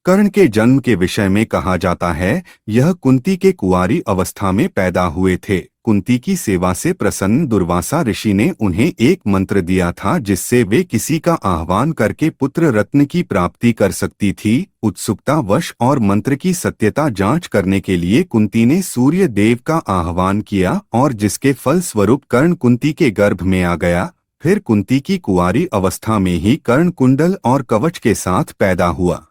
कर्ण के जन्म के विषय में कहा जाता है, यह कुंती के कुंवारी अवस्था में पैदा हुए थे। कुंती की सेवा से प्रसन्न दुर्वासा ऋषि ने उन्हें एक मंत्र दिया था जिससे वे किसी का आह्वान करके पुत्र रत्न की प्राप्ति कर सकती थी। उत्सुकतावश और मंत्र की सत्यता जांच करने के लिए कुंती ने सूर्य देव का आह्वान किया और जिसके फल स्वरूप कर्ण कुंती के गर्भ में आ गया। फिर कुंती की कुंवारी अवस्था में ही कर्ण कुंडल और कवच के साथ पैदा हुआ।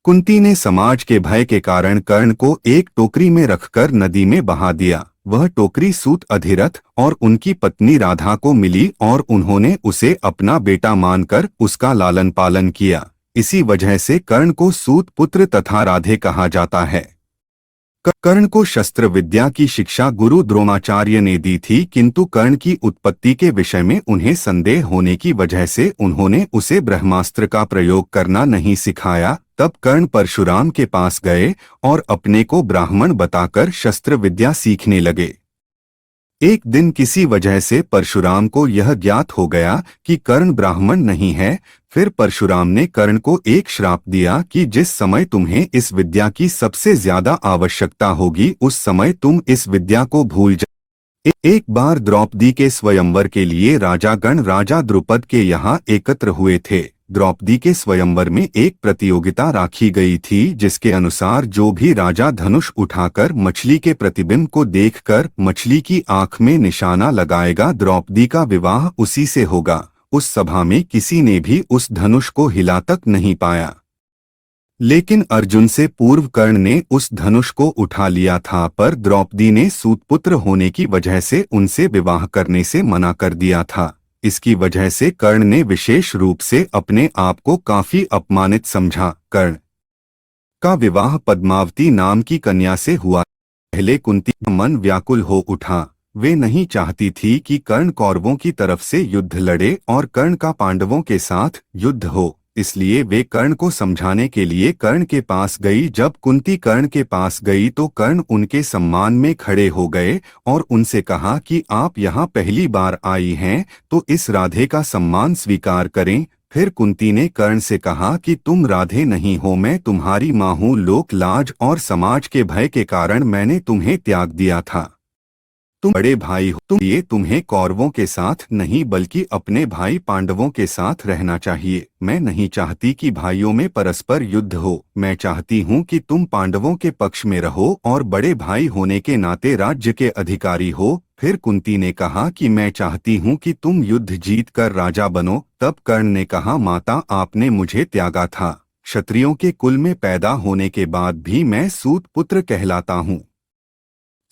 कुंती ने समाज के भय के कारण कर्ण को एक टोकरी में रखकर नदी में बहा दिया। वह टोकरी सूत अधिरथ और उनकी पत्नी राधा को मिली और उन्होंने उसे अपना बेटा मानकर उसका लालन पालन किया। इसी वजह से कर्ण को सूत पुत्र तथा राधे कहा जाता है। कर्ण को शस्त्र विद्या की शिक्षा गुरु द्रोणाचार्य ने दी थी, किंतु कर्ण की उत्पत्ति के विषय में उन्हें संदेह होने की वजह से उन्होंने उसे ब्रह्मास्त्र का प्रयोग करना नहीं सिखाया। तब कर्ण परशुराम के पास गए और अपने को ब्राह्मण बताकर शस्त्र विद्या सीखने लगे। एक दिन किसी वजह से परशुराम को यह ज्ञात हो गया कि कर्ण ब्राह्मण नहीं है। फिर परशुराम ने कर्ण को एक श्राप दिया कि जिस समय तुम्हें इस विद्या की सबसे ज्यादा आवश्यकता होगी उस समय तुम इस विद्या को भूल जाओ। एक बार द्रौपदी के स्वयंवर के लिए राजागण राजा द्रुपद के यहाँ एकत्र हुए थे। द्रौपदी के स्वयंवर में एक प्रतियोगिता रखी गई थी जिसके अनुसार जो भी राजा धनुष उठाकर मछली के प्रतिबिंब को देखकर मछली की आंख में निशाना लगाएगा, द्रौपदी का विवाह उसी से होगा। उस सभा में किसी ने भी उस धनुष को हिला तक नहीं पाया, लेकिन अर्जुन से पूर्व कर्ण ने उस धनुष को उठा लिया था, पर द्रौपदी ने सूतपुत्र होने की वजह से उनसे विवाह करने से मना कर दिया था। इसकी वजह से कर्ण ने विशेष रूप से अपने आप को काफी अपमानित समझा। कर्ण का विवाह पद्मावती नाम की कन्या से हुआ। पहले कुंती का मन व्याकुल हो उठा। वे नहीं चाहती थी कि कर्ण कौरवों की तरफ से युद्ध लड़े और कर्ण का पांडवों के साथ युद्ध हो, इसलिए वे कर्ण को समझाने के लिए कर्ण के पास गई। जब कुंती कर्ण के पास गई तो कर्ण उनके सम्मान में खड़े हो गए और उनसे कहा कि आप यहाँ पहली बार आई हैं तो इस राधे का सम्मान स्वीकार करें। फिर कुंती ने कर्ण से कहा कि तुम राधे नहीं हो, मैं तुम्हारी माँ हूँ। लोक लाज और समाज के भय के कारण मैंने तुम्हें त्याग दिया था। तुम बड़े भाई हो, तुम्हें कौरवों के साथ नहीं बल्कि अपने भाई पांडवों के साथ रहना चाहिए। मैं नहीं चाहती कि भाइयों में परस्पर युद्ध हो। मैं चाहती हूँ कि तुम पांडवों के पक्ष में रहो और बड़े भाई होने के नाते राज्य के अधिकारी हो। फिर कुंती ने कहा कि मैं चाहती हूँ कि तुम युद्ध जीत कर राजा बनो। तब कर्ण ने कहा, माता आपने मुझे त्यागा था। क्षत्रियों के कुल में पैदा होने के बाद भी मैं सूत पुत्र कहलाता हूँ।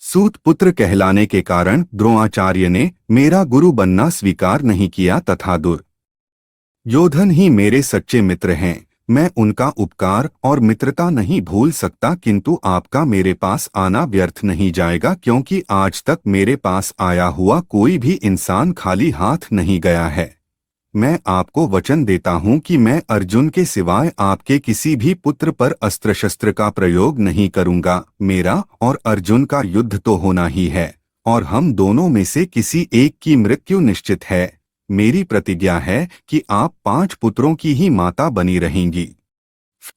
सूत पुत्र कहलाने के कारण द्रोणाचार्य ने मेरा गुरु बनना स्वीकार नहीं किया तथा दुर्योधन ही मेरे सच्चे मित्र हैं। मैं उनका उपकार और मित्रता नहीं भूल सकता, किंतु आपका मेरे पास आना व्यर्थ नहीं जाएगा, क्योंकि आज तक मेरे पास आया हुआ कोई भी इंसान खाली हाथ नहीं गया है। मैं आपको वचन देता हूँ कि मैं अर्जुन के सिवाय आपके किसी भी पुत्र पर अस्त्र शस्त्र का प्रयोग नहीं करूँगा। मेरा और अर्जुन का युद्ध तो होना ही है और हम दोनों में से किसी एक की मृत्यु निश्चित है। मेरी प्रतिज्ञा है कि आप 5 पुत्रों की ही माता बनी रहेंगी।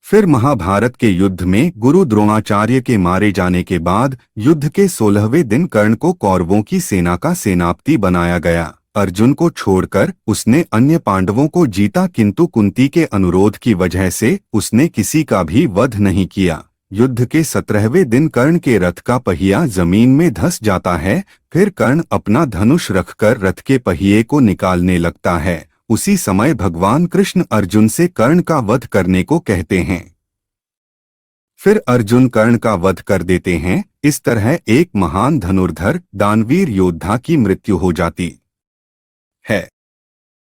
फिर महाभारत के युद्ध में गुरु द्रोणाचार्य के मारे जाने के बाद युद्ध के 16वें दिन कर्ण को कौरवों की सेना का सेनापति बनाया गया। अर्जुन को छोड़कर उसने अन्य पांडवों को जीता, किंतु कुंती के अनुरोध की वजह से उसने किसी का भी वध नहीं किया। युद्ध के 17वें दिन कर्ण के रथ का पहिया जमीन में धंस जाता है। फिर कर्ण अपना धनुष रखकर रथ के पहिए को निकालने लगता है। उसी समय भगवान कृष्ण अर्जुन से कर्ण का वध करने को कहते हैं। फिर अर्जुन कर्ण का वध कर देते हैं। इस तरह एक महान धनुर्धर दानवीर योद्धा की मृत्यु हो जाती है।